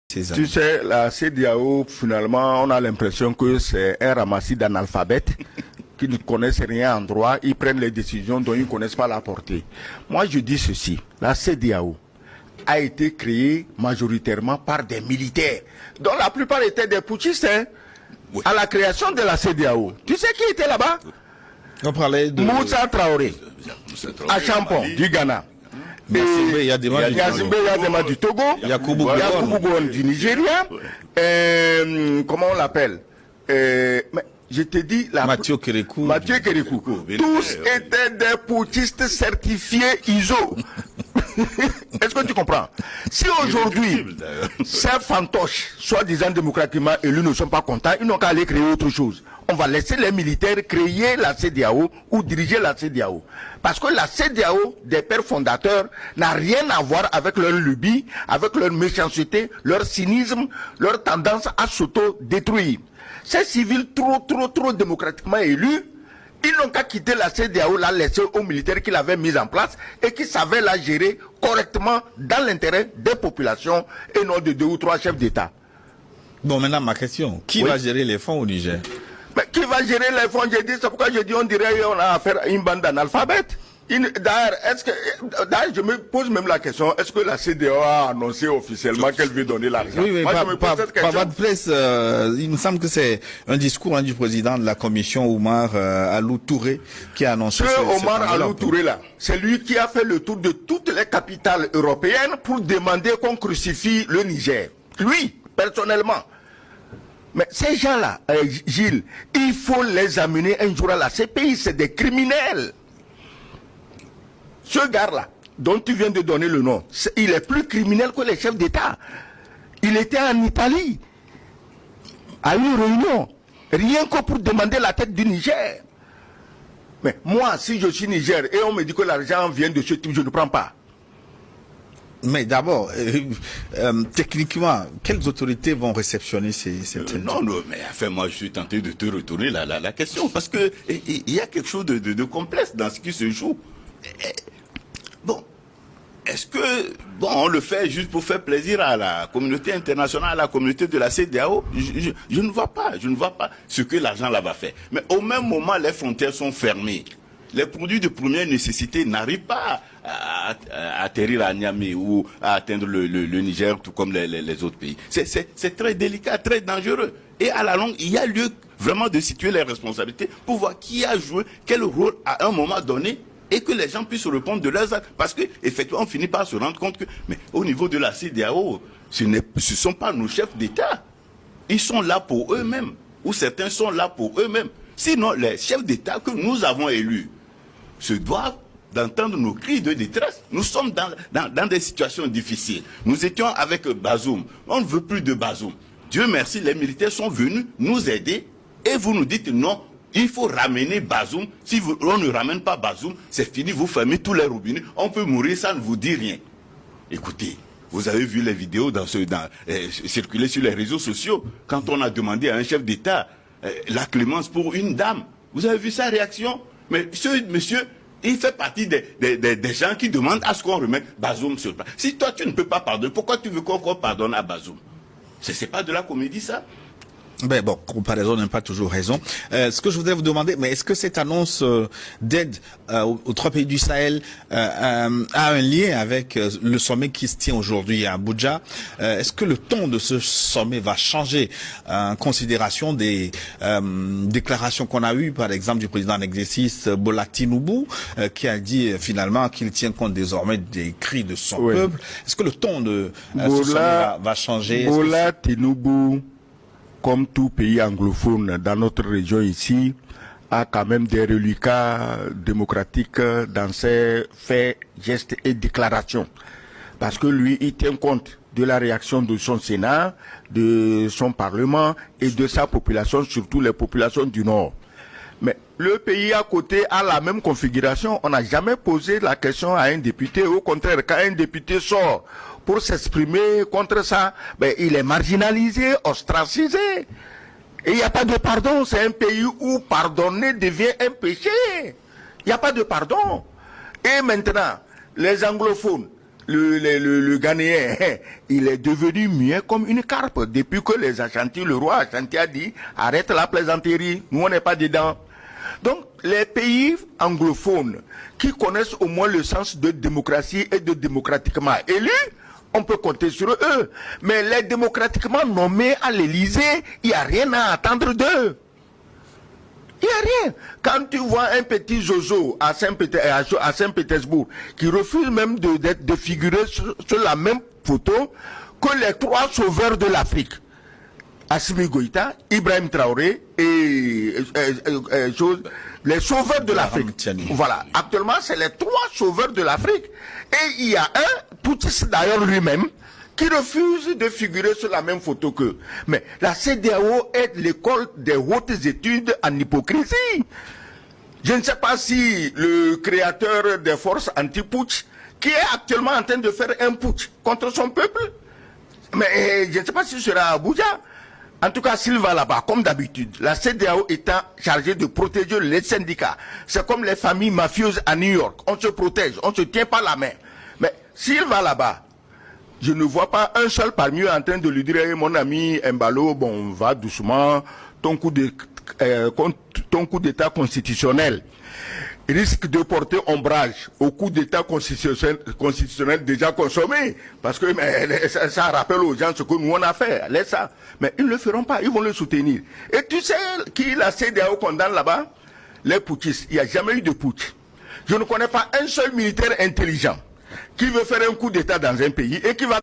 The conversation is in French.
Tu sais, la CEDEAO, finalement, on a l'impression que c'est un ramassis d'analphabètes qui ne connaissent rien en droit, ils prennent les décisions dont ils ne connaissent pas la portée. Moi, je dis ceci, la CEDEAO a été créée majoritairement par des militaires, dont la plupart étaient des putschistes, hein, oui. À la création de la CEDEAO. Tu sais qui était là-bas? On parlait de... Moussa Traoré, à Champon, du Ghana. Yadema du Togo, Yakubu Gowon du Nigeria, comment on l'appelle, je te dis, Mathieu Kérékou. Tous étaient des putschistes certifiés ISO. Est-ce que tu comprends? Si aujourd'hui, ces fantoches, soi-disant démocratiquement élus, ne sont pas contents, ils n'ont qu'à aller créer autre chose. On va laisser les militaires créer la CEDEAO ou diriger la CEDEAO. Parce que la CEDEAO des pères fondateurs n'a rien à voir avec leur lubie, avec leur méchanceté, leur cynisme, leur tendance à s'auto-détruire. Ces civils trop démocratiquement élus, ils n'ont qu'à quitter la CEDEAO, la laisser aux militaires qui l'avaient mise en place et qui savaient la gérer correctement dans l'intérêt des populations et non de 2 ou 3 chefs d'État. Bon, maintenant ma question, qui va gérer les fonds au Niger? Mais qui va gérer les fonds? J'ai dit, c'est pourquoi je dis, on dirait qu'on a affaire à une bande d'analphabètes. D'ailleurs, je me pose même la question, est-ce que la CEDEAO a annoncé officiellement qu'elle veut donner l'argent? Oui, moi, je me pose cette question. Par votre presse, il me semble que c'est un discours du président de la commission, Oumar Alou Touré, qui a annoncé Omar Alou Touré, là, c'est lui qui a fait le tour de toutes les capitales européennes pour demander qu'on crucifie le Niger. Lui, personnellement. Mais ces gens-là, Gilles, il faut les amener un jour à la CPI, c'est des criminels. Ce gars-là, dont tu viens de donner le nom, il est plus criminel que les chefs d'État. Il était en Italie, à une réunion, rien que pour demander la tête du Niger. Mais moi, si je suis Niger et on me dit que l'argent vient de ce type, je ne prends pas. Mais d'abord, techniquement, quelles autorités vont réceptionner ces non, mais enfin, moi, je suis tenté de te retourner la question, parce que il y a quelque chose de complexe dans ce qui se joue. Bon, est-ce que, on le fait juste pour faire plaisir à la communauté internationale, à la communauté de la CEDEAO? Je ne vois pas ce que l'argent là va faire. Mais au même moment, les frontières sont fermées. Les produits de première nécessité n'arrivent pas à atterrir à Niamey ou à atteindre le Niger, tout comme les autres pays. C'est très délicat, très dangereux. Et à la longue, il y a lieu vraiment de situer les responsabilités pour voir qui a joué quel rôle à un moment donné, et que les gens puissent répondre de leurs actes. Parce qu'effectivement, on finit par se rendre compte que, mais au niveau de la CEDEAO, ce ne sont pas nos chefs d'État. Ils sont là pour eux-mêmes, ou certains sont là pour eux-mêmes. Sinon, les chefs d'État que nous avons élus se doivent d'entendre nos cris de détresse. Nous sommes dans des situations difficiles. Nous étions avec Bazoum. On ne veut plus de Bazoum. Dieu merci, les militaires sont venus nous aider, et vous nous dites non, il faut ramener Bazoum. Si on ne ramène pas Bazoum, c'est fini, vous fermez tous les robinets, on peut mourir, ça ne vous dit rien. Écoutez, vous avez vu les vidéos circuler sur les réseaux sociaux, quand on a demandé à un chef d'État la clémence pour une dame. Vous avez vu sa réaction? Mais ce monsieur, il fait partie des gens qui demandent à ce qu'on remette Bazoum sur le plan. Si toi tu ne peux pas pardonner, pourquoi tu veux qu'on pardonne à Bazoum? C'est pas de la comédie, ça? Ben bon, comparaison n'a pas toujours raison. Ce que je voudrais vous demander, mais est-ce que cette annonce d'aide aux 3 pays du Sahel a un lien avec le sommet qui se tient aujourd'hui à Abuja? Est-ce que le ton de ce sommet va changer en considération des déclarations qu'on a eues, par exemple, du président en exercice Bola Tinubu, qui a dit finalement qu'il tient compte désormais des cris de son peuple? Est-ce que le ton de ce sommet va changer? Bola Tinubu, comme tout pays anglophone dans notre région ici, a quand même des reliquats démocratiques dans ses faits, gestes et déclarations. Parce que lui, il tient compte de la réaction de son Sénat, de son Parlement et de sa population, surtout les populations du Nord. Mais le pays à côté a la même configuration. On n'a jamais posé la question à un député. Au contraire, quand un député sort pour s'exprimer contre ça, ben, il est marginalisé, ostracisé. Et il n'y a pas de pardon. C'est un pays où pardonner devient un péché. Il n'y a pas de pardon. Et maintenant, les anglophones, le Ghanéen, il est devenu muet comme une carpe depuis que les Ashanti, le roi Ashanti a dit arrête la plaisanterie, nous on n'est pas dedans. Donc les pays anglophones qui connaissent au moins le sens de démocratie et de démocratiquement élus, on peut compter sur eux. Mais les démocratiquement nommés à l'Élysée, il n'y a rien à attendre d'eux. Il n'y a rien. Quand tu vois un petit Zozo à Saint-Pétersbourg qui refuse même de figurer sur la même photo que les 3 sauveurs de l'Afrique, Assimi Goïta, Ibrahim Traoré et les sauveurs de l'Afrique. Voilà. Actuellement, c'est les 3 sauveurs de l'Afrique. Et il y a un, Poutis d'ailleurs lui-même, qui refuse de figurer sur la même photo qu'eux. Mais la CEDEAO est l'école des hautes études en hypocrisie. Je ne sais pas si le créateur des forces anti-putsch, qui est actuellement en train de faire un putsch contre son peuple, mais je ne sais pas s'il sera à Abuja. En tout cas, s'il va là-bas, comme d'habitude, la CEDEAO étant chargée de protéger les syndicats, c'est comme les familles mafieuses à New York. On se protège, on ne se tient pas la main. Mais s'il va là-bas, je ne vois pas un seul parmi eux en train de lui dire hey, mon ami Mbalo, bon, va doucement, ton coup d'état constitutionnel risque de porter ombrage au coup d'état constitutionnel déjà consommé. Parce que ça rappelle aux gens ce que nous on a fait. Laisse ça. Mais ils ne le feront pas, ils vont le soutenir. Et tu sais qui la CEDEAO condamne là-bas? Les putschistes. Il n'y a jamais eu de putsch. Je ne connais pas un seul militaire intelligent qui veut faire un coup d'état dans un pays et qui va